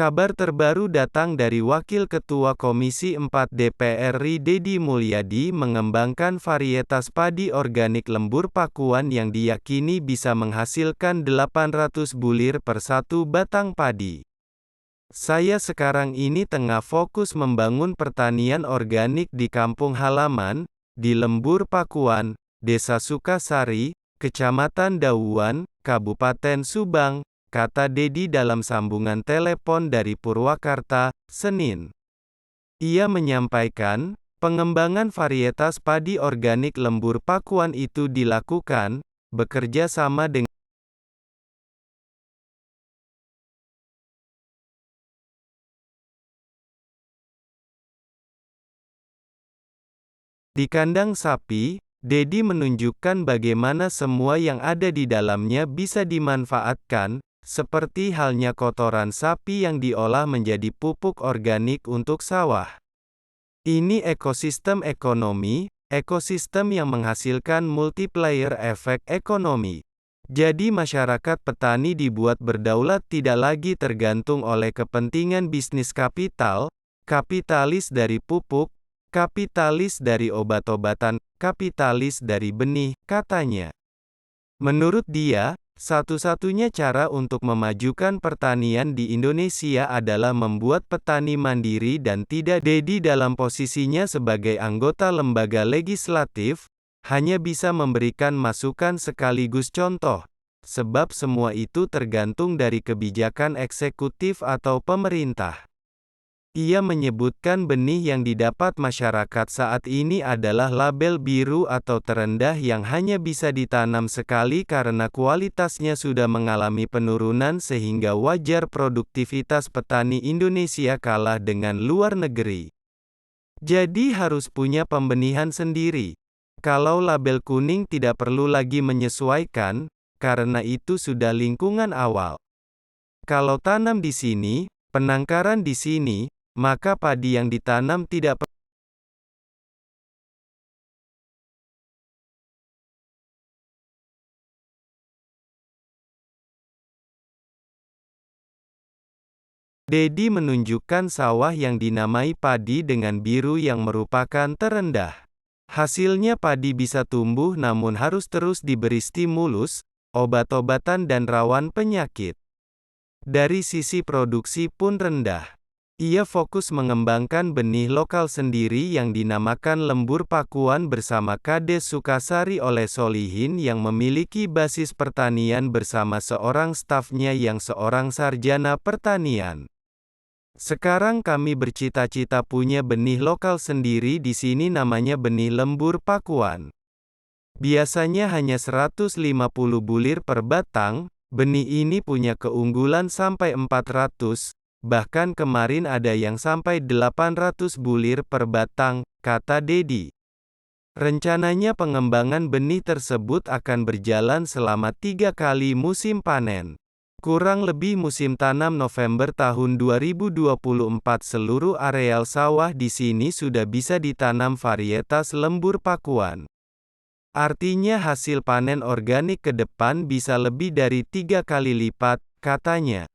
Kabar terbaru datang dari Wakil Ketua Komisi 4 DPR RI Deddy Mulyadi mengembangkan varietas padi organik lembur pakuan yang diyakini bisa menghasilkan 800 bulir per satu batang padi. Saya sekarang ini tengah fokus membangun pertanian organik di kampung halaman, di Lembur Pakuan, Desa Sukasari, Kecamatan Dauwan, Kabupaten Subang, kata Deddy dalam sambungan telepon dari Purwakarta, Senin. Ia menyampaikan, pengembangan varietas padi organik lembur pakuan itu dilakukan, bekerja sama dengan di kandang sapi. Deddy menunjukkan bagaimana semua yang ada di dalamnya bisa dimanfaatkan, seperti halnya kotoran sapi yang diolah menjadi pupuk organik untuk sawah. Ini ekosistem ekonomi, ekosistem yang menghasilkan multiplier efek ekonomi. Jadi masyarakat petani dibuat berdaulat tidak lagi tergantung oleh kepentingan bisnis kapital, kapitalis dari pupuk, kapitalis dari obat-obatan, kapitalis dari benih, katanya. Menurut dia, satu-satunya cara untuk memajukan pertanian di Indonesia adalah membuat petani mandiri dan tidak. Deddy dalam posisinya sebagai anggota lembaga legislatif, hanya bisa memberikan masukan sekaligus contoh, sebab semua itu tergantung dari kebijakan eksekutif atau pemerintah. Ia menyebutkan benih yang didapat masyarakat saat ini adalah label biru atau terendah yang hanya bisa ditanam sekali karena kualitasnya sudah mengalami penurunan sehingga wajar produktivitas petani Indonesia kalah dengan luar negeri. Jadi harus punya pembenihan sendiri. Kalau label kuning tidak perlu lagi menyesuaikan, karena itu sudah lingkungan awal. Kalau tanam di sini, penangkaran di sini, maka padi yang ditanam tidak perlu. Deddy menunjukkan sawah yang dinamai padi dengan biru yang merupakan terendah. Hasilnya padi bisa tumbuh namun harus terus diberi stimulus, obat-obatan dan rawan penyakit. Dari sisi produksi pun rendah. Ia fokus mengembangkan benih lokal sendiri yang dinamakan lembur pakuan bersama Kades Sukasari oleh Solihin yang memiliki basis pertanian bersama seorang stafnya yang seorang sarjana pertanian. Sekarang kami bercita-cita punya benih lokal sendiri di sini namanya benih lembur pakuan. Biasanya hanya 150 bulir per batang, benih ini punya keunggulan sampai 400, bahkan kemarin ada yang sampai 800 bulir per batang, kata Deddy. Rencananya pengembangan benih tersebut akan berjalan selama 3 kali musim panen. Kurang lebih musim tanam November tahun 2024 seluruh areal sawah di sini sudah bisa ditanam varietas lembur pakuan. Artinya hasil panen organik ke depan bisa lebih dari 3 kali lipat, katanya.